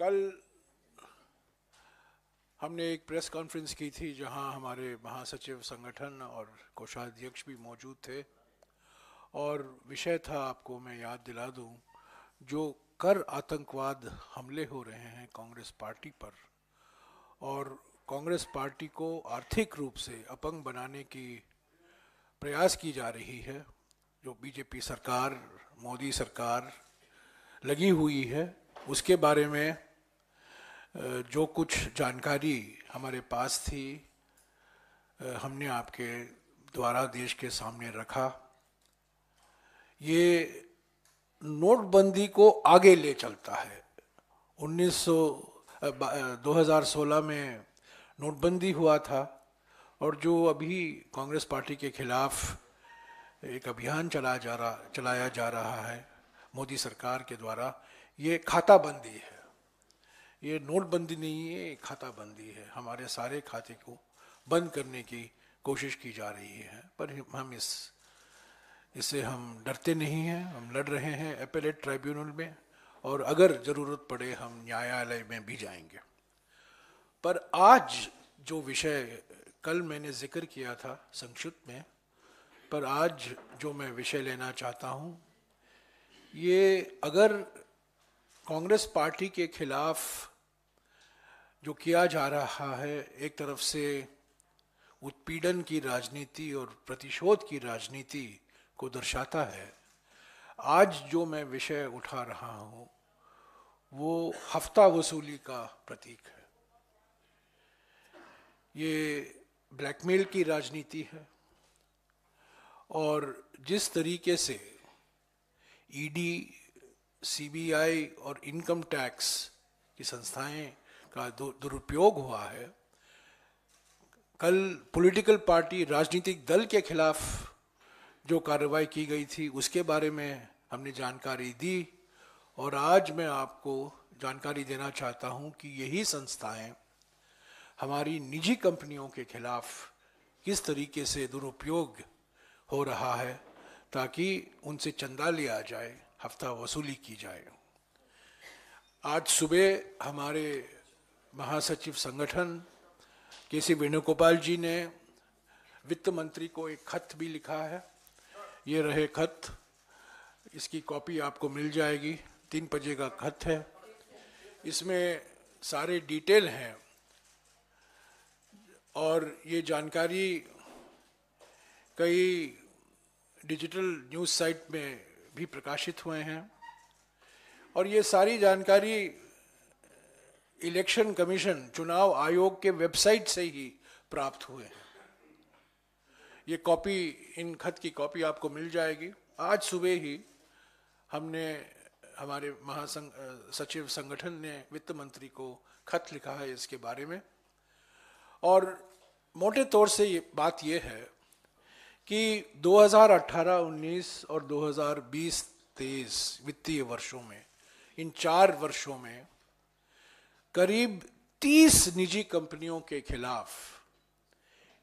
कल हमने एक प्रेस कॉन्फ्रेंस की थी जहां हमारे महासचिव संगठन और कोषाध्यक्ष भी मौजूद थे और विषय था, आपको मैं याद दिला दूं, जो कर आतंकवाद हमले हो रहे हैं कांग्रेस पार्टी पर और कांग्रेस पार्टी को आर्थिक रूप से अपंग बनाने की प्रयास की जा रही है। जो बीजेपी सरकार, मोदी सरकार लगी हुई है, उसके बारे में जो कुछ जानकारी हमारे पास थी हमने आपके द्वारा देश के सामने रखा। ये नोटबंदी को आगे ले चलता है। 2016 में नोटबंदी हुआ था और जो अभी कांग्रेस पार्टी के खिलाफ एक अभियान चलाया जा रहा है मोदी सरकार के द्वारा, ये खाता बंदी है। ये नोटबंदी नहीं है, ये खाता बंदी है। हमारे सारे खाते को बंद करने की कोशिश की जा रही है, पर हम इससे हम डरते नहीं हैं। हम लड़ रहे हैं एपेलेट ट्राइब्यूनल में और अगर ज़रूरत पड़े हम न्यायालय में भी जाएंगे। पर आज जो विषय कल मैंने जिक्र किया था संक्षिप्त में, पर आज जो मैं विषय लेना चाहता हूँ, ये अगर कांग्रेस पार्टी के खिलाफ जो किया जा रहा है, एक तरफ से उत्पीड़न की राजनीति और प्रतिशोध की राजनीति को दर्शाता है। आज जो मैं विषय उठा रहा हूँ वो हफ्ता वसूली का प्रतीक है। ये ब्लैकमेल की राजनीति है और जिस तरीके से ईडी, सीबीआई और इनकम टैक्स की संस्थाएं का दुरुपयोग हुआ है। कल पॉलिटिकल पार्टी, राजनीतिक दल के खिलाफ जो कार्रवाई की गई थी उसके बारे में हमने जानकारी दी और आज मैं आपको जानकारी देना चाहता हूं कि यही संस्थाएं हमारी निजी कंपनियों के खिलाफ किस तरीके से दुरुपयोग हो रहा है ताकि उनसे चंदा लिया जाए, हफ्ता वसूली की जाए। आज सुबह हमारे महासचिव संगठन के.सी. वेणुगोपाल जी ने वित्त मंत्री को एक खत भी लिखा है। ये रहे खत, इसकी कॉपी आपको मिल जाएगी। 3 पेज का खत है, इसमें सारे डिटेल हैं और ये जानकारी कई डिजिटल न्यूज़ साइट में भी प्रकाशित हुए हैं और ये सारी जानकारी इलेक्शन कमीशन, चुनाव आयोग के वेबसाइट से ही प्राप्त हुए हैं। ये कॉपी, इन खत की कॉपी आपको मिल जाएगी। आज सुबह ही हमने, हमारे महासचिव संगठन ने वित्त मंत्री को खत लिखा है इसके बारे में और मोटे तौर से ये बात ये है कि 2018-19 और 2020-23 वित्तीय वर्षों में, इन 4 वर्षों में करीब 30 निजी कंपनियों के खिलाफ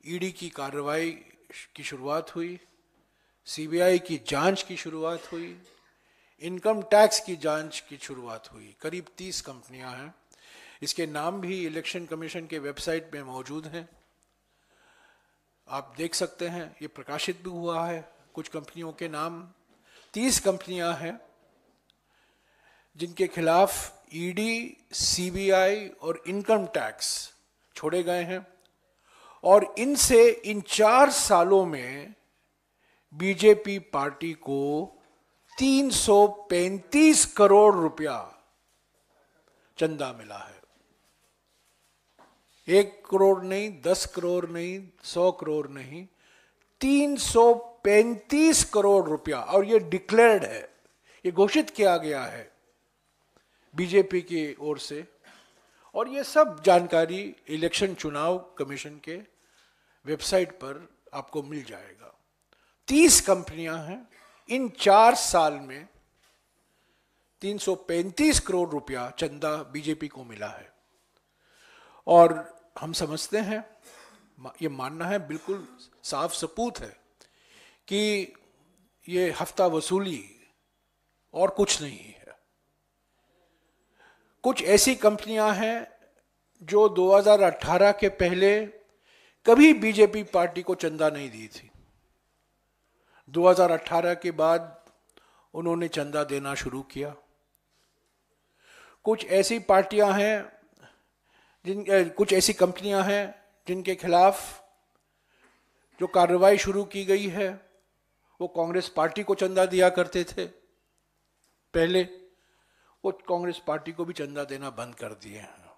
ईडी की कार्रवाई की शुरुआत हुई, सीबीआई की जांच की शुरुआत हुई, इनकम टैक्स की जांच की शुरुआत हुई। करीब 30 कंपनियां हैं। इसके नाम भी इलेक्शन कमीशन के वेबसाइट में मौजूद हैं, आप देख सकते हैं। ये प्रकाशित भी हुआ है कुछ कंपनियों के नाम। 30 कंपनियां हैं जिनके खिलाफ ईडी, सीबीआई और इनकम टैक्स छोड़े गए हैं और इनसे इन 4 सालों में बीजेपी पार्टी को 335 करोड़ रुपया चंदा मिला है। 1 करोड़ नहीं, 10 करोड़ नहीं, 100 करोड़ नहीं, 335 करोड़ रुपया। और ये डिक्लेयर्ड है, ये घोषित किया गया है बीजेपी की ओर से और ये सब जानकारी इलेक्शन चुनाव कमीशन के वेबसाइट पर आपको मिल जाएगा। 30 कंपनियां हैं। इन 4 साल में 335 करोड़ रुपया चंदा बीजेपी को मिला है और हम समझते हैं, ये मानना है, बिल्कुल साफ सबूत है कि ये हफ्ता वसूली और कुछ नहीं है। कुछ ऐसी कंपनियां हैं जो 2018 के पहले कभी बीजेपी पार्टी को चंदा नहीं दी थी। 2018 के बाद उन्होंने चंदा देना शुरू किया। कुछ ऐसी पार्टियां हैं कुछ ऐसी कंपनियां हैं जिनके खिलाफ जो कार्रवाई शुरू की गई है, वो कांग्रेस पार्टी को चंदा दिया करते थे पहले, वो कांग्रेस पार्टी को भी चंदा देना बंद कर दिए हैं।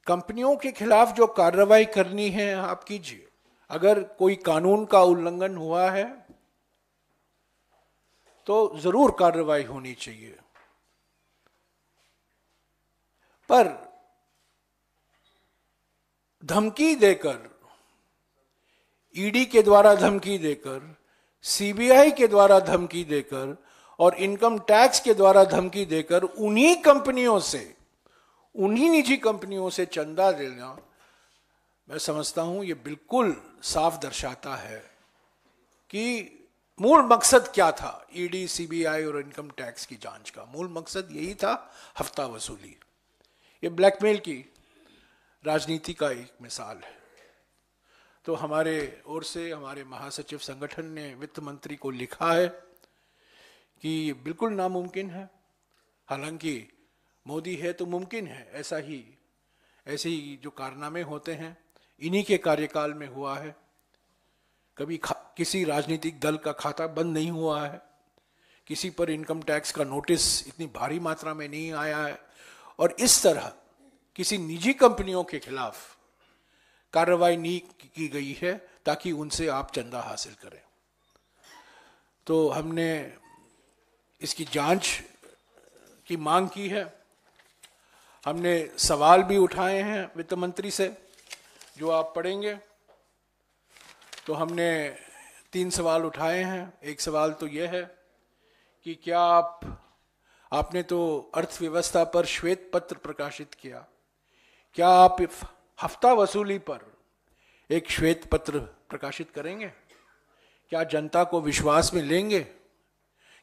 कंपनियों के खिलाफ जो कार्रवाई करनी है आप कीजिए। अगर कोई कानून का उल्लंघन हुआ है तो जरूर कार्रवाई होनी चाहिए, पर धमकी देकर, ईडी के द्वारा धमकी देकर, सीबीआई के द्वारा धमकी देकर और इनकम टैक्स के द्वारा धमकी देकर उन्हीं कंपनियों से, उन्हीं निजी कंपनियों से चंदा लेना, मैं समझता हूं ये बिल्कुल साफ दर्शाता है कि मूल मकसद क्या था। ईडी, सीबीआई और इनकम टैक्स की जांच का मूल मकसद यही था, हफ्ता वसूली। ये ब्लैकमेल की राजनीति का एक मिसाल है। तो हमारे ओर से हमारे महासचिव संगठन ने वित्त मंत्री को लिखा है कि ये बिल्कुल नामुमकिन है। हालांकि मोदी है तो मुमकिन है, ऐसे ही जो कारनामे होते हैं इन्हीं के कार्यकाल में हुआ है। कभी किसी राजनीतिक दल का खाता बंद नहीं हुआ है, किसी पर इनकम टैक्स का नोटिस इतनी भारी मात्रा में नहीं आया है, और इस तरह किसी निजी कंपनियों के खिलाफ कार्रवाई नहीं की गई है ताकि उनसे आप चंदा हासिल करें। तो हमने इसकी जांच की मांग की है। हमने सवाल भी उठाए हैं वित्त मंत्री से, जो आप पढ़ेंगे। तो हमने 3 सवाल उठाए हैं। एक सवाल तो यह है कि क्या आपने तो अर्थव्यवस्था पर श्वेत पत्र प्रकाशित किया, क्या आप हफ्ता वसूली पर एक श्वेत पत्र प्रकाशित करेंगे? क्या जनता को विश्वास में लेंगे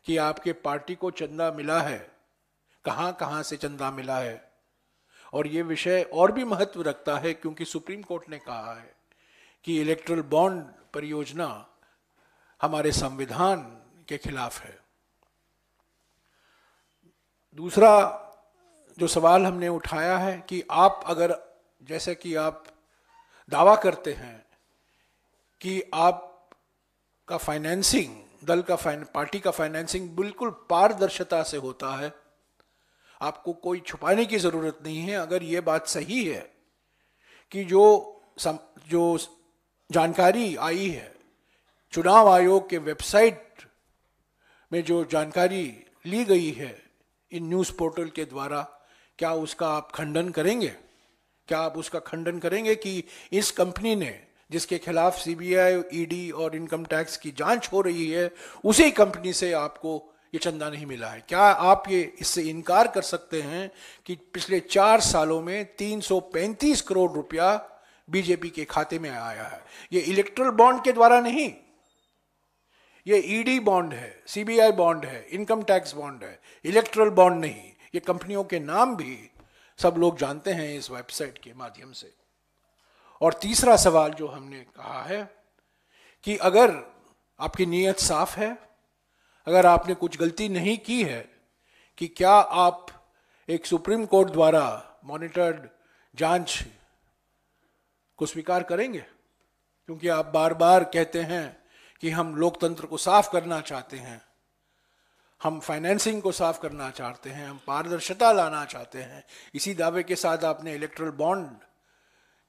कि आपके पार्टी को चंदा मिला है, कहां कहां से चंदा मिला है? और ये विषय और भी महत्व रखता है क्योंकि सुप्रीम कोर्ट ने कहा है कि इलेक्ट्रल बॉन्ड परियोजना हमारे संविधान के खिलाफ है। दूसरा जो सवाल हमने उठाया है कि आप अगर, जैसे कि आप दावा करते हैं कि आपका फाइनेंसिंग, दल का पार्टी का फाइनेंसिंग बिल्कुल पारदर्शिता से होता है, आपको कोई छुपाने की जरूरत नहीं है। अगर ये बात सही है कि जो जानकारी आई है चुनाव आयोग के वेबसाइट में, जो जानकारी ली गई है इन न्यूज़ पोर्टल के द्वारा, क्या उसका आप खंडन करेंगे? क्या आप उसका खंडन करेंगे कि इस कंपनी ने, जिसके खिलाफ सीबीआई, ईडी और इनकम टैक्स की जांच हो रही है, उसी कंपनी से आपको ये चंदा नहीं मिला है? क्या आप ये इससे इनकार कर सकते हैं कि पिछले 4 सालों में 335 करोड़ रुपया बीजेपी के खाते में आया है? ये इलेक्ट्रल बॉन्ड के द्वारा नहीं, ये ईडी बॉन्ड है, सीबीआई बॉन्ड है, इनकम टैक्स बॉन्ड है, इलेक्ट्रल बॉन्ड नहीं। ये कंपनियों के नाम भी सब लोग जानते हैं इस वेबसाइट के माध्यम से। और तीसरा सवाल जो हमने कहा है कि अगर आपकी नीयत साफ है, अगर आपने कुछ गलती नहीं की है, कि क्या आप एक सुप्रीम कोर्ट द्वारा मॉनिटर्ड जांच को स्वीकार करेंगे? क्योंकि आप बार बार कहते हैं कि हम लोकतंत्र को साफ करना चाहते हैं, हम फाइनेंसिंग को साफ करना चाहते हैं, हम पारदर्शिता लाना चाहते हैं। इसी दावे के साथ आपने इलेक्ट्रल बॉन्ड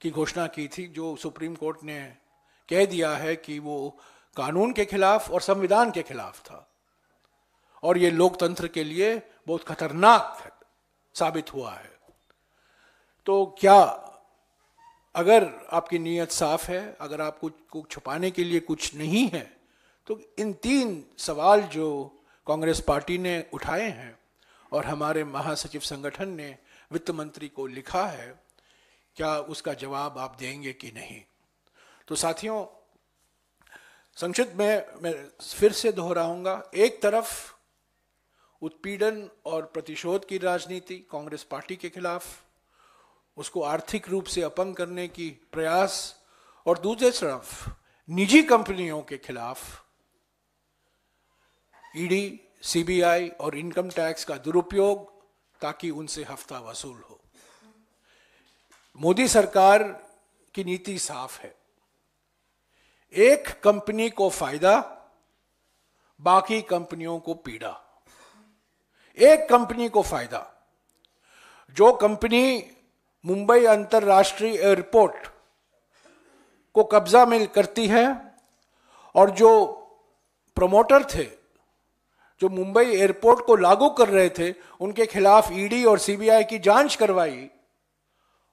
की घोषणा की थी, जो सुप्रीम कोर्ट ने कह दिया है कि वो कानून के खिलाफ और संविधान के खिलाफ था, और ये लोकतंत्र के लिए बहुत खतरनाक साबित हुआ है। तो क्या, अगर आपकी नीयत साफ है, अगर आप कुछ छुपाने के लिए कुछ नहीं है, तो इन 3 सवाल जो कांग्रेस पार्टी ने उठाए हैं और हमारे महासचिव संगठन ने वित्त मंत्री को लिखा है, क्या उसका जवाब आप देंगे कि नहीं? तो साथियों, संक्षिप्त में मैं फिर से दोहराऊंगा, एक तरफ उत्पीड़न और प्रतिशोध की राजनीति कांग्रेस पार्टी के खिलाफ, उसको आर्थिक रूप से अपंग करने की प्रयास, और दूसरी तरफ निजी कंपनियों के खिलाफ ईडी, सीबीआई और इनकम टैक्स का दुरुपयोग ताकि उनसे हफ्ता वसूल हो। मोदी सरकार की नीति साफ है, एक कंपनी को फायदा, बाकी कंपनियों को पीड़ा। एक कंपनी को फायदा, जो कंपनी मुंबई अंतरराष्ट्रीय एयरपोर्ट को कब्जा में करती है और जो प्रमोटर थे, जो मुंबई एयरपोर्ट को लागू कर रहे थे, उनके खिलाफ ईडी और सीबीआई की जांच करवाई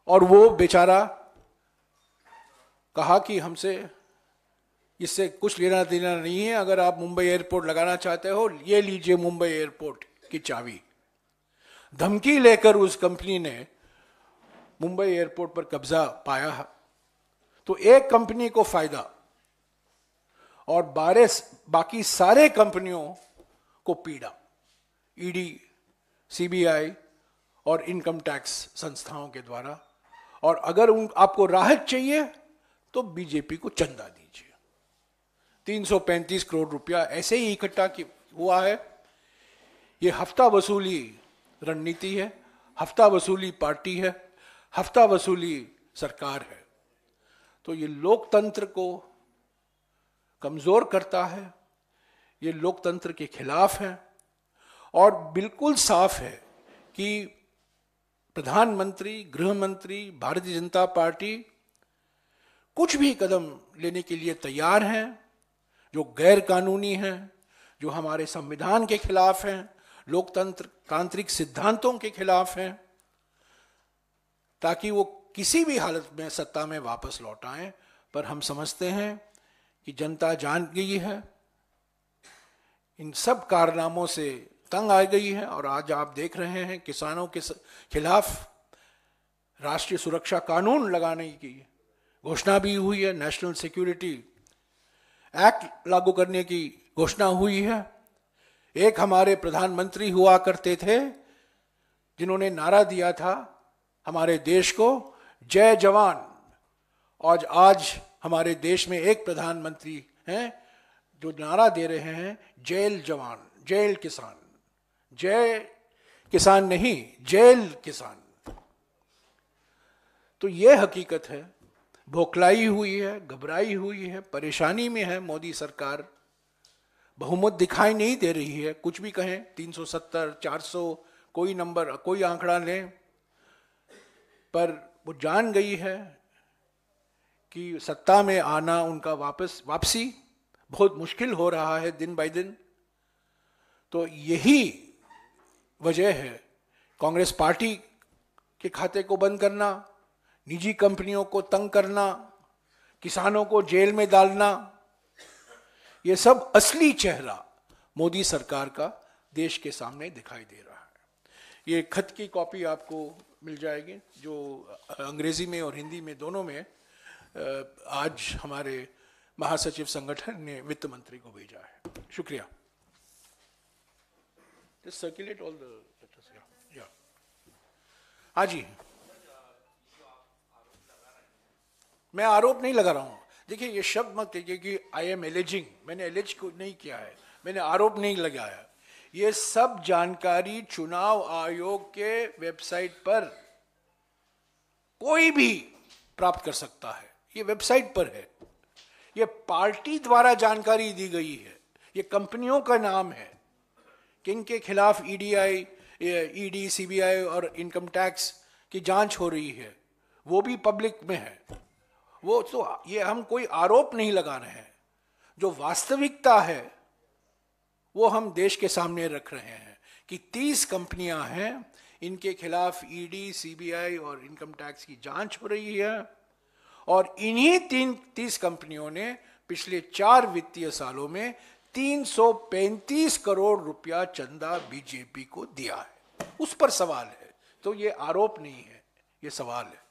और वो बेचारा कहा कि हमसे इससे कुछ लेना देना नहीं है, अगर आप मुंबई एयरपोर्ट लगाना चाहते हो ये लीजिए मुंबई एयरपोर्ट की चाबी। धमकी लेकर उस कंपनी ने मुंबई एयरपोर्ट पर कब्जा पाया। तो एक कंपनी को फायदा और बाकी सारे कंपनियों को पीड़ा, ईडी, सीबीआई और इनकम टैक्स संस्थाओं के द्वारा। और अगर आपको राहत चाहिए तो बीजेपी को चंदा दीजिए। 335 करोड़ रुपया ऐसे ही इकट्ठा हुआ है। ये हफ्ता वसूली रणनीति है, हफ्ता वसूली पार्टी है, हफ्ता वसूली सरकार है। तो ये लोकतंत्र को कमजोर करता है, ये लोकतंत्र के खिलाफ है। और बिल्कुल साफ है कि प्रधानमंत्री, गृह मंत्री, भारतीय जनता पार्टी कुछ भी कदम लेने के लिए तैयार हैं जो गैर कानूनी हैं, जो हमारे संविधान के खिलाफ हैं, लोकतंत्र तांत्रिक सिद्धांतों के खिलाफ हैं, ताकि वो किसी भी हालत में सत्ता में वापस लौट आएं। पर हम समझते हैं कि जनता जान गई है, इन सब कारनामों से तंग आ गई है। और आज आप देख रहे हैं किसानों के खिलाफ राष्ट्रीय सुरक्षा कानून लगाने की घोषणा भी हुई है, नेशनल सिक्योरिटी एक्ट लागू करने की घोषणा हुई है। एक हमारे प्रधानमंत्री हुआ करते थे जिन्होंने नारा दिया था हमारे देश को, जय जवान। और आज हमारे देश में एक प्रधानमंत्री हैं जो नारा दे रहे हैं जेल जवान, जेल किसान। जय किसान नहीं, जेल किसान। तो यह हकीकत है, बौखलाई हुई है, घबराई हुई है, परेशानी में है मोदी सरकार। बहुमत दिखाई नहीं दे रही है। कुछ भी कहें, 370, 400, कोई नंबर, कोई आंकड़ा लें, पर वो जान गई है कि सत्ता में आना उनका वापसी बहुत मुश्किल हो रहा है दिन बाय दिन। तो यही वजह है कांग्रेस पार्टी के खाते को बंद करना, निजी कंपनियों को तंग करना, किसानों को जेल में डालना। ये सब असली चेहरा मोदी सरकार का देश के सामने दिखाई दे रहा है। ये खत की कॉपी आपको मिल जाएगी जो अंग्रेजी में और हिंदी में दोनों में आज हमारे महासचिव संगठन ने वित्त मंत्री को भेजा है। शुक्रिया। Just circulate all the letters. Yeah. हाँ जी, मैं आरोप नहीं लगा रहा हूं। देखिए, ये शब्द मत कहिए कि आई एम एलिजिंग। मैंने एलिज को नहीं किया है, मैंने आरोप नहीं लगाया। ये सब जानकारी चुनाव आयोग के वेबसाइट पर कोई भी प्राप्त कर सकता है। ये वेबसाइट पर है, ये पार्टी द्वारा जानकारी दी गई है, ये कंपनियों का नाम है किनके खिलाफ ईडी, सीबीआई और इनकम टैक्स की जांच हो रही है, वो भी पब्लिक में है। वो तो ये हम कोई आरोप नहीं लगा रहे हैं, जो वास्तविकता है वो हम देश के सामने रख रहे हैं कि 30 कंपनियां हैं, इनके खिलाफ ईडी, सीबीआई और इनकम टैक्स की जांच हो रही है। और इन्हीं 30 कंपनियों ने पिछले 4 वित्तीय सालों में 335 करोड़ रुपया चंदा बीजेपी को दिया है। उस पर सवाल है। तो ये आरोप नहीं है, ये सवाल है।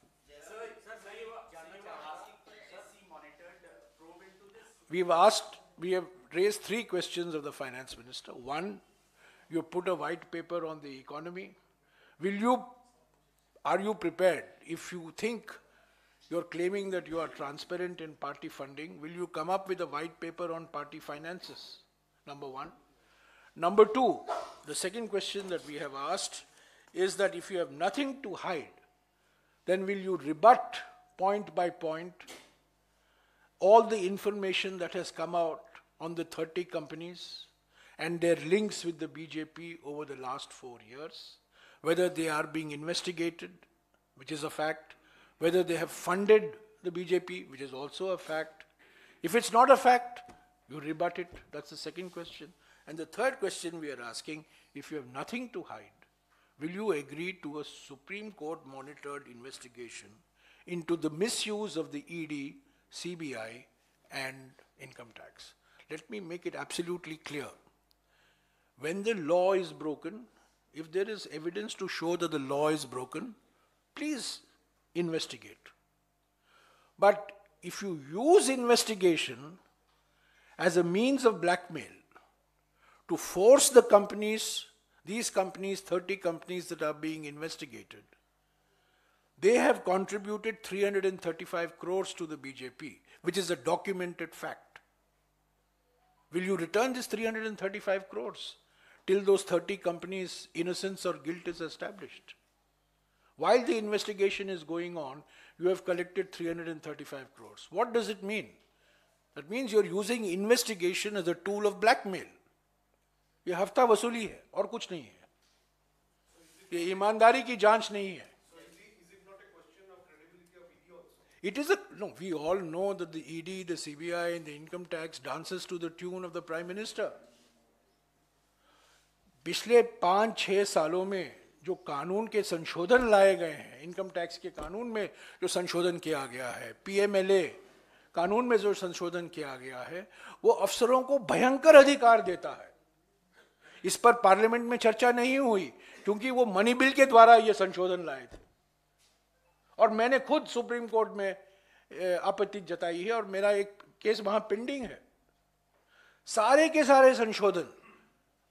We have raised 3 questions of the finance minister. One, You put a white paper on the economy. Are you prepared? If you think you're claiming that you are transparent in party funding, will you come up with a white paper on party finances? Number one. Number two, the second question that we have asked is that if you have nothing to hide, then will you rebut point by point all the information that has come out on the 30 companies and their links with the BJP over the last 4 years, whether they are being investigated, which is a fact, whether they have funded the BJP, which is also a fact. If it's not a fact, you rebut it. That's the second question. And the third question we are asking, if you have nothing to hide, will you agree to a Supreme Court monitored investigation into the misuse of the ED, CBI and income tax? Let me make it absolutely clear. When the law is broken, if there is evidence to show that the law is broken, please investigate. But if you use investigation as a means of blackmail to force the companies, these companies, 30 companies that are being investigated, they have contributed 335 crores to the BJP, which is a documented fact. Will you return this 335 crores till those 30 companies' innocence or guilt is established? While the investigation is going on, you have collected 335 crores. What does it mean? That means you're using investigation as a tool of blackmail. ये हफ्ता वसूली है और कुछ नहीं है. ये ईमानदारी की जांच नहीं है. It is no, we all know that the ED, the CBI and the income tax dances to the tune of the Prime Minister. पिछले 5-6 सालों में जो कानून के संशोधन लाए गए हैं, इनकम टैक्स के कानून में जो संशोधन किया गया है, PMLA कानून में जो संशोधन किया गया है, वो अफसरों को भयंकर अधिकार देता है. इस पर पार्लियामेंट में चर्चा नहीं हुई क्योंकि वो मनी बिल के द्वारा ये संशोधन लाए थे और मैंने खुद सुप्रीम कोर्ट में आपत्ति जताई है और मेरा एक केस वहां पेंडिंग है. सारे के सारे संशोधन,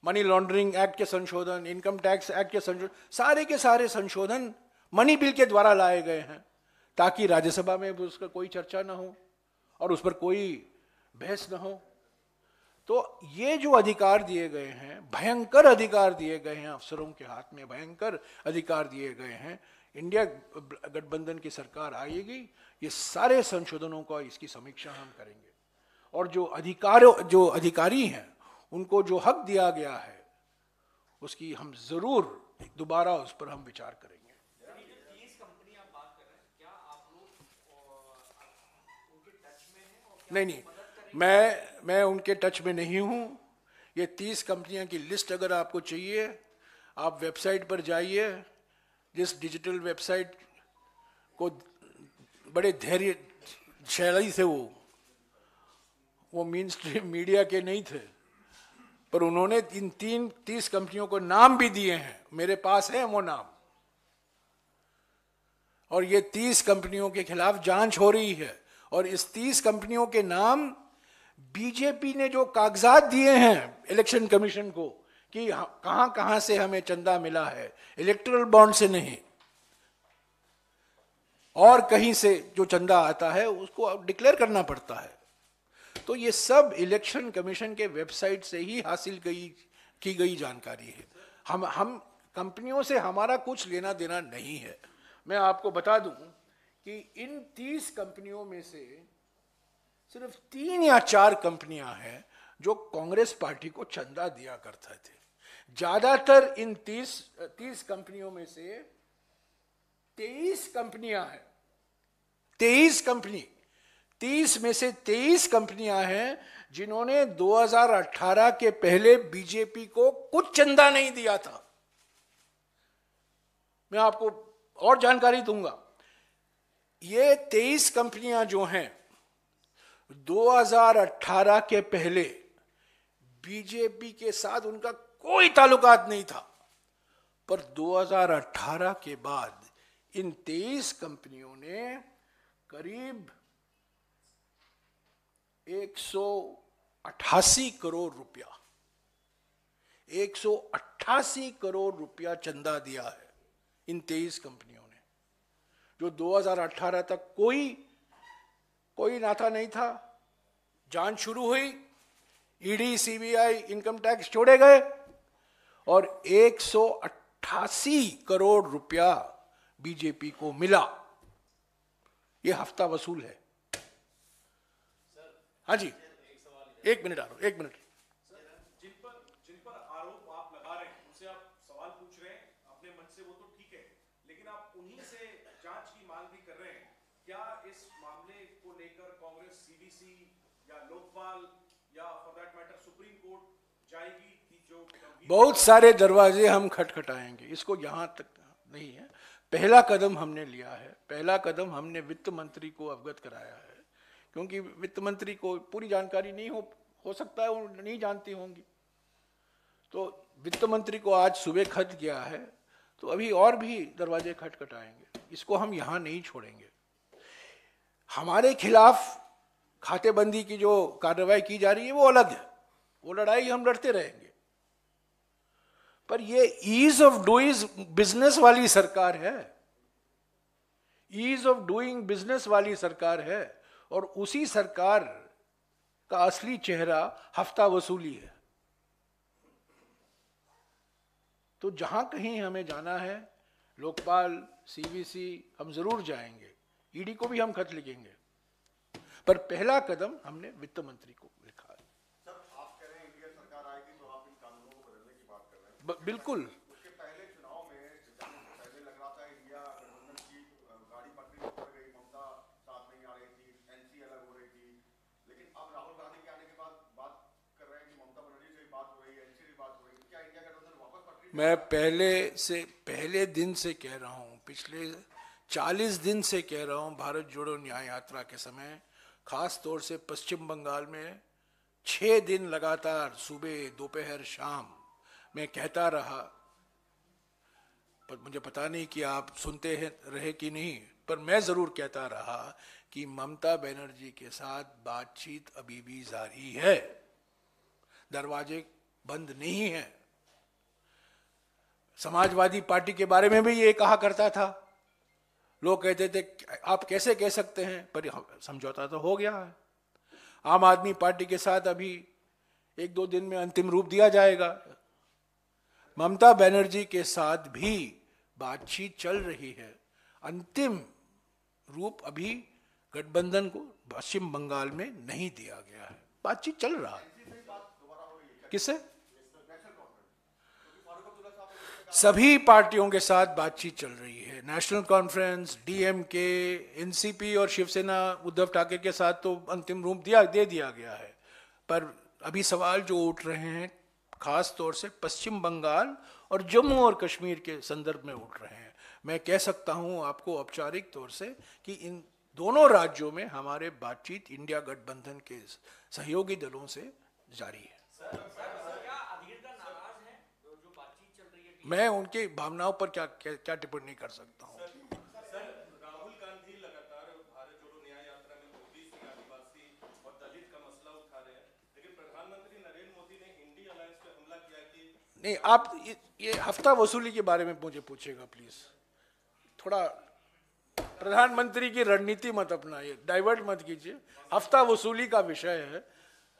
मनी लॉन्ड्रिंग एक्ट के संशोधन, इनकम टैक्स एक्ट के संशोधन, सारे के सारे संशोधन मनी बिल के द्वारा लाए गए हैं ताकि राज्यसभा में उसका कोई चर्चा ना हो और उस पर कोई बहस ना हो. तो ये जो अधिकार दिए गए हैं, भयंकर अधिकार दिए गए हैं अफसरों के हाथ में, भयंकर अधिकार दिए गए हैं. इंडिया गठबंधन की सरकार आएगी, ये सारे संशोधनों का इसकी समीक्षा हम करेंगे और जो अधिकारी हैं उनको जो हक दिया गया है उसकी हम जरूर दोबारा उस पर हम विचार करेंगे. नहीं, मैं उनके टच में नहीं हूं. ये 30 कंपनियां की लिस्ट अगर आपको चाहिए, आप वेबसाइट पर जाइए. जिस डिजिटल वेबसाइट को बड़े धैर्यशाली से वो मेन स्ट्रीम मीडिया के नहीं थे, पर उन्होंने इन 30 कंपनियों को नाम भी दिए हैं. मेरे पास है वो नाम और ये 30 कंपनियों के खिलाफ जांच हो रही है और इस 30 कंपनियों के नाम बीजेपी ने जो कागजात दिए हैं इलेक्शन कमीशन को कि कहां कहां से हमें चंदा मिला है, इलेक्टोरल बॉन्ड से नहीं और कहीं से जो चंदा आता है उसको डिक्लेयर करना पड़ता है. तो ये सब इलेक्शन कमीशन के वेबसाइट से ही हासिल की गई जानकारी है. हम कंपनियों से हमारा कुछ लेना देना नहीं है. मैं आपको बता दूं कि इन 30 कंपनियों में से सिर्फ 3 या 4 कंपनियां हैं जो कांग्रेस पार्टी को चंदा दिया करते थे. ज्यादातर इन 30 कंपनियों में से 23 कंपनियां हैं. 30 में से 23 कंपनियां हैं जिन्होंने 2018 के पहले बीजेपी को कुछ चंदा नहीं दिया था. मैं आपको और जानकारी दूंगा. ये 23 कंपनियां जो हैं 2018 के पहले बीजेपी के साथ उनका कोई ताल्लुकात नहीं था, पर 2018 के बाद इन 23 कंपनियों ने करीब 188 करोड़ रुपया 188 करोड़ रुपया चंदा दिया है इन 23 कंपनियों ने, जो 2018 तक कोई नाता नहीं था। जांच शुरू हुई, ईडी, सीबीआई, इनकम टैक्स छोड़े गए और 188 करोड़ रुपया बीजेपी को मिला। यह हफ्ता वसूल है। हाँ जी, एक मिनट आ रहा हूं, एक मिनट। जिन पर आरोप आप लगा रहे हैं, उनसे आप सवाल पूछ रहे हैं अपने मन से, वो तो ठीक है, लेकिन आप उन्हीं से जांच की मांग भी कर रहे हैं। क्या इस मामले को लेकर कांग्रेस सीवीसी या लोकपाल या for that matter supreme court जाएगी? कि जो बहुत सारे दरवाजे हम खटखटाएंगे, इसको यहां तक नहीं है। पहला कदम हमने लिया है, पहला कदम हमने वित्त मंत्री को अवगत कराया है, क्योंकि वित्त मंत्री को पूरी जानकारी नहीं हो सकता है, वो नहीं जानती होंगी। तो वित्त मंत्री को आज सुबह खत गया है, तो अभी और भी दरवाजे खटखटाएंगे, इसको हम यहां नहीं छोड़ेंगे। हमारे खिलाफ खातेबंदी की जो कार्रवाई की जा रही है वो अलग है, वो लड़ाई हम लड़ते रहेंगे। पर ये ईज ऑफ डूइंग बिजनेस वाली सरकार है, ईज ऑफ डूइंग बिजनेस वाली सरकार है, और उसी सरकार का असली चेहरा हफ्ता वसूली है। तो जहां कहीं हमें जाना है, लोकपाल, सीवीसी, हम जरूर जाएंगे, ईडी को भी हम खत लिखेंगे, पर पहला कदम हमने वित्त मंत्री को लिखा है। सर, आप कह रहे हैं इंडिया सरकार आएगी तो आप इन कानूनों को बदलने की बात कर रहे हैं। बिल्कुल। उसके पहले चुनाव में पहले लग रहा था इंडिया गठबंधन की गाड़ी पटरी पर उतर गई, ममता साथ नहीं आ रही थी, एनसी अलग हो रही थी, लेकिन अब राहुल गांधी के आने के बाद बात कर रहे हैं कि ममता बनर्जी से भी बात हो रही है, एनसी से बात हो रही है। क्या इंडिया गठबंधन वापस पटरी? मैं पहले दिन से कह रहा हूं, पिछले 40 दिन से कह रहा हूं, भारत जोड़ो न्याय यात्रा के समय, खास तौर से पश्चिम बंगाल में 6 दिन लगातार सुबह, दोपहर, शाम मैं कहता रहा, पर मुझे पता नहीं कि आप सुनते रहे कि नहीं, पर मैं जरूर कहता रहा कि ममता बनर्जी के साथ बातचीत अभी भी जारी है, दरवाजे बंद नहीं है। समाजवादी पार्टी के बारे में भी ये कहा करता था, लोग कहते थे आप कैसे कह सकते हैं, पर समझौता तो हो गया है। आम आदमी पार्टी के साथ अभी 1-2 दिन में अंतिम रूप दिया जाएगा। ममता बनर्जी के साथ भी बातचीत चल रही है, अंतिम रूप अभी गठबंधन को पश्चिम बंगाल में नहीं दिया गया है, बातचीत चल रहा है। किससे? सभी पार्टियों के साथ बातचीत चल रही है, नेशनल कॉन्फ्रेंस, डीएमके, एनसीपी और शिवसेना, उद्धव ठाकरे के साथ तो अंतिम रूप दे दिया गया है। पर अभी सवाल जो उठ रहे हैं खास तौर से पश्चिम बंगाल और जम्मू और कश्मीर के संदर्भ में उठ रहे हैं। मैं कह सकता हूं आपको औपचारिक तौर से कि इन दोनों राज्यों में हमारे बातचीत इंडिया गठबंधन के सहयोगी दलों से जारी है। मैं उनकी भावनाओं पर क्या टिप्पणी कर सकता हूँ। सर, राहुल गांधी लगातार भारत जोड़ो न्याय यात्रा में ओबीसी, आदिवासी और दलित का मसला उठा रहे हैं, लेकिन प्रधानमंत्री नरेंद्र मोदी ने इंडी अलायंस पे हमला किया कि नहीं, आप ये हफ्ता वसूली के बारे में मुझे पूछेगा प्लीज, थोड़ा प्रधानमंत्री की रणनीति मत अपनाइए, डाइवर्ट मत कीजिए। हफ्ता वसूली का विषय है,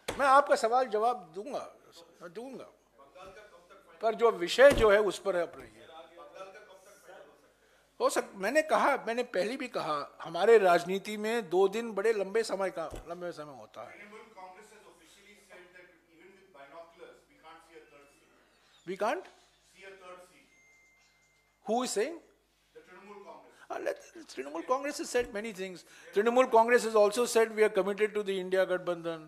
मैं आपका सवाल जवाब दूंगा, पर जो विषय जो है उस पर आप रहिए। मैंने पहले भी कहा, हमारे राजनीति में 2 दिन बड़े लंबे समय होता है। We can't see a third seat. Who is saying? The Trinamool Congress. Trinamool Congress has said many things. Trinamool Congress has also said we are committed to the India Gadbandhan.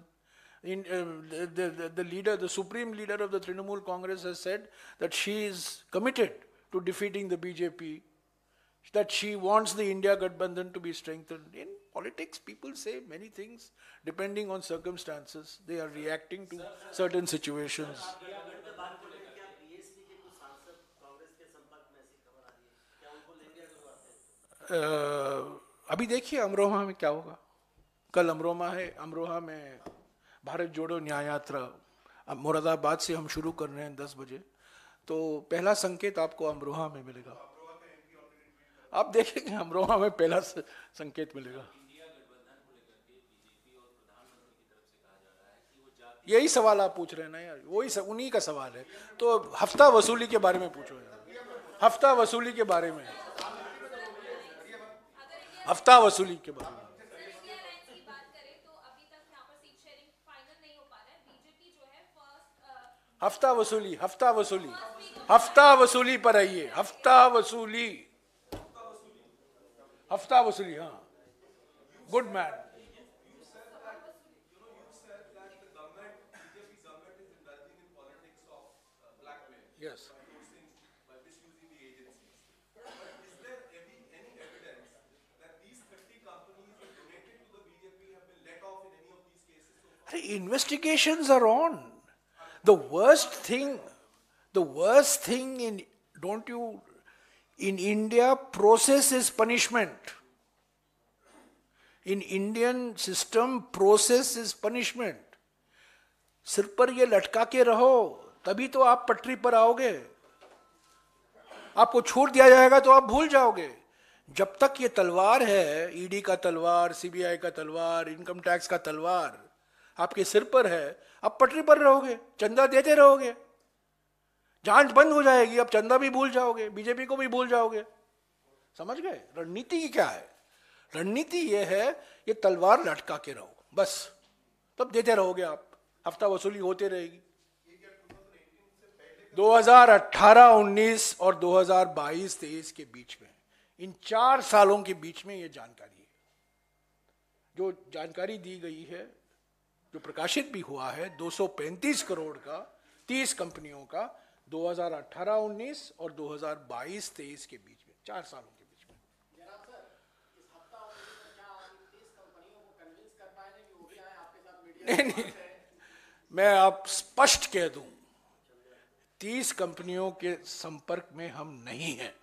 The leader, the supreme leader of the Trinamool Congress has said that she is committed to defeating the BJP, that she wants the India Gadbandhan to be strengthened. In politics, people say many things depending on circumstances. They are reacting to certain situations. अभी देखिए अमरोहा में क्या होगा। कल अमरोहा में भारत जोड़ो न्याय यात्रा अब मुरादाबाद से हम शुरू कर रहे हैं 10 बजे, तो पहला संकेत आपको अमरोहा में मिलेगा। आप देखेंगे अमरोहा में पहला संकेत मिलेगा। यही सवाल आप पूछ रहे हैं ना यार, वही उन्हीं का सवाल है। तो हफ्ता वसूली के बारे में पूछो यार, हफ्ता वसूली के बारे में, हफ्ता वसूली के बारे में। हफ्ता वसूली, हफ्ता वसूली, हफ्ता वसूली पर आइए, हफ्ता वसूली, हफ्ता वसूली, हाँ, good man. Yes. By misusing the agencies. But is there any evidence that these 30 companies donated to the BJP have been let off in any of these cases so far? Investigations are on. The worst thing in India, process is punishment. In Indian system, process is punishment. सिर पर ये लटका के रहो, तभी तो आप पटरी पर आओगे। आपको छूट दिया जाएगा तो आप भूल जाओगे। जब तक ये तलवार है, ईडी का तलवार, सीबीआई का तलवार, इनकम टैक्स का तलवार आपके सिर पर है, आप पटरी पर रहोगे, चंदा देते रहोगे, जांच बंद हो जाएगी, आप चंदा भी भूल जाओगे, बीजेपी को भी भूल जाओगे। समझ गए रणनीति क्या है? रणनीति ये है, ये तलवार लटका के रहो बस, तब देते रहोगे आप, हफ्ता वसूली होते रहेगी। 2018-19 और 2022-23 के बीच में, इन 4 सालों के बीच में ये जानकारी है, जो जानकारी दी गई है, जो प्रकाशित भी हुआ है, 235 करोड़ का 30 कंपनियों का 2018-19 और 2022-23 के बीच में, 4 सालों के बीच में। नहीं, मैं आप स्पष्ट कह दूं, 30 कंपनियों के संपर्क में हम नहीं हैं।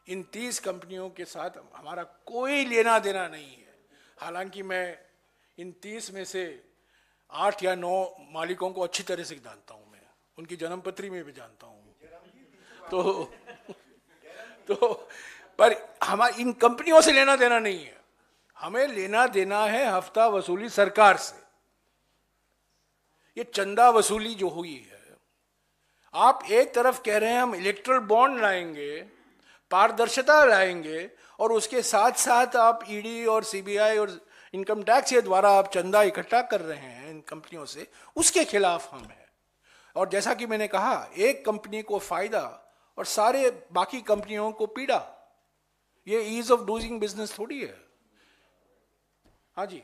इन 30 कंपनियों के साथ हमारा कोई लेना देना नहीं है। हालांकि मैं इन 30 में से 8 या 9 मालिकों को अच्छी तरह से जानता हूं, मैं उनकी जन्मपत्री में भी जानता हूं। तो पर हमारा इन कंपनियों से लेना देना नहीं है, हमें लेना देना है हफ्ता वसूली सरकार से। ये चंदा वसूली जो हुई है, आप एक तरफ कह रहे हैं हम इलेक्ट्रल बॉन्ड लाएंगे, पारदर्शिता लाएंगे, और उसके साथ साथ आप ईडी और सीबीआई और इनकम टैक्स के द्वारा आप चंदा इकट्ठा कर रहे हैं इन कंपनियों से, उसके खिलाफ हम हैं। और जैसा कि मैंने कहा, एक कंपनी को फायदा और सारे बाकी कंपनियों को पीड़ा, ये ईज ऑफ डूइंग बिजनेस थोड़ी है। हाँ जी,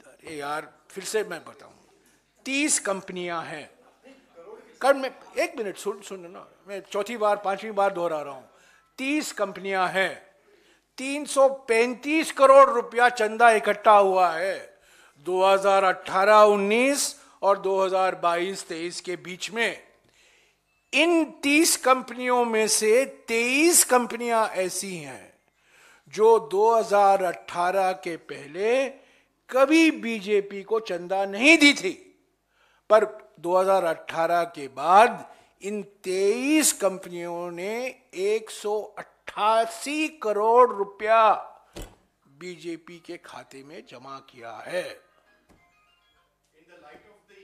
अरे यार फिर से मैं बताऊं, 30 कंपनियां हैं। कल मैं 1 मिनट सुन ना, मैं 4थी बार 5वीं बार दोहरा रहा हूं, 30 कंपनियां हैं, 335 करोड़ रुपया चंदा इकट्ठा हुआ है 2018-19 और 2022-23 के बीच में। इन 30 कंपनियों में से 23 कंपनियां ऐसी हैं जो 2018 के पहले कभी बीजेपी को चंदा नहीं दी थी, पर 2018 के बाद इन 23 कंपनियों ने 188 करोड़ रुपया बीजेपी के खाते में जमा किया है। In the light of the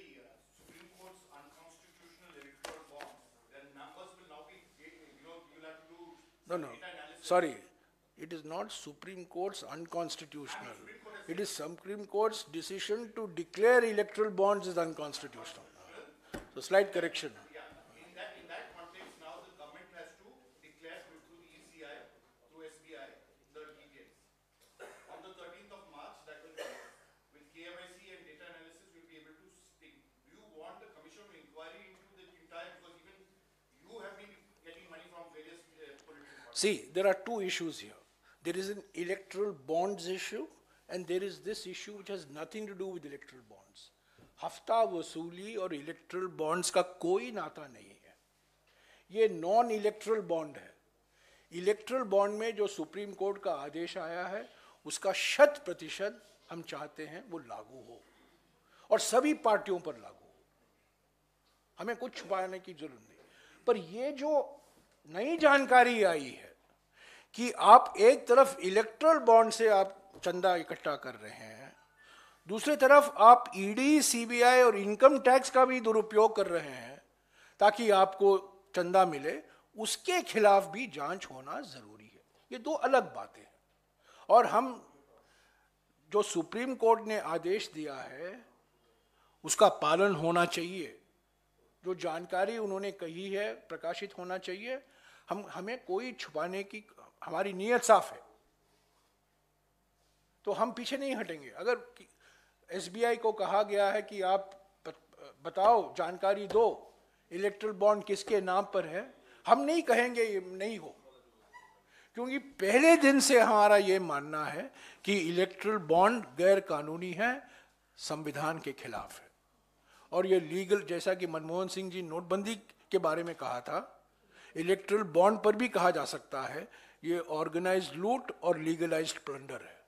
Supreme Court's unconstitutional electoral bonds, then numbers will now be, you'll have to do No, sorry. It is not Supreme Court's unconstitutional. It is Supreme Court's decision to declare electoral bonds as unconstitutional. So slight correction. Yeah, in that context, now the government has to declare through the ECI, through SBI, the details. On the 13th of March, that will be with KYC and data analysis, we'll be able to speak. Do you want the commission to inquiry into the entire, because even you have been getting money from various political parties. See, there are two issues here. There is an electoral bonds issue and there is this issue which has nothing to do with electoral bonds. हफ्ता वसूली और erectile bonds का कोई नाता नहीं है, ये non erectile bond है। इलेक्ट्रल बॉन्ड में जो सुप्रीम कोर्ट का आदेश आया है उसका 100% हम चाहते हैं वो लागू हो और सभी पार्टियों पर लागू हो। हमें कुछ छुपाने की जरूरत नहीं। पर ये जो नई जानकारी आई है कि आप एक तरफ इलेक्ट्रल बॉन्ड से आप चंदा इकट्ठा कर रहे हैं, दूसरी तरफ आप ईडी, सीबीआई और इनकम टैक्स का भी दुरुपयोग कर रहे हैं ताकि आपको चंदा मिले, उसके खिलाफ भी जांच होना जरूरी है। ये दो अलग बातें हैं। और हम जो सुप्रीम कोर्ट ने आदेश दिया है उसका पालन होना चाहिए। जो जानकारी उन्होंने कही है प्रकाशित होना चाहिए। हमें कोई छुपाने की, हमारी नीयत साफ है तो हम पीछे नहीं हटेंगे। अगर एसबीआई को कहा गया है कि आप बताओ, जानकारी दो, इलेक्ट्रल बॉन्ड किसके नाम पर है, हम नहीं कहेंगे ये नहीं हो, क्योंकि पहले दिन से हमारा ये मानना है कि इलेक्ट्रल बॉन्ड गैर कानूनी है, संविधान के खिलाफ है। और ये लीगल, जैसा कि मनमोहन सिंह जी नोटबंदी के बारे में कहा था, इलेक्ट्रल बॉन्ड पर भी कहा जा सकता है ये ऑर्गेनाइज्ड लूट और लीगलाइज्ड प्लंडर है।